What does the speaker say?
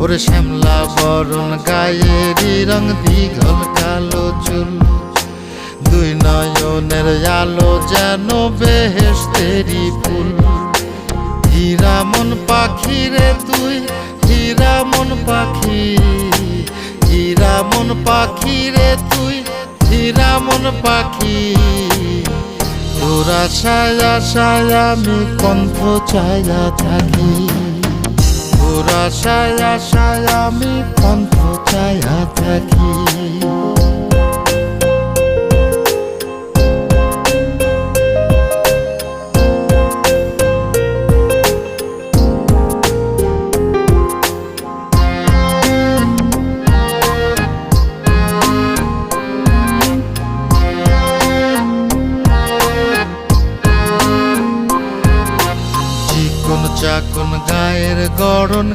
ওরে শ্যামলা বরণ গায়েরই রং, দীঘল কালো চুল, দুই নয়নের আলো যেন বেহেশতেরি ফুল। হীরা মন পাখি রে তুই, হীরা মন পাখি, হীরা মন পাখি রে তুই, হীরা মন পাখি। তোর আশায় আশায় আমি কণ্ঠ চাইয়া থাকি, তোর আশায় আশায় আমি কণ্ঠ চাইয়া থাকি। চিকন চাকন গায়ের গড়ন।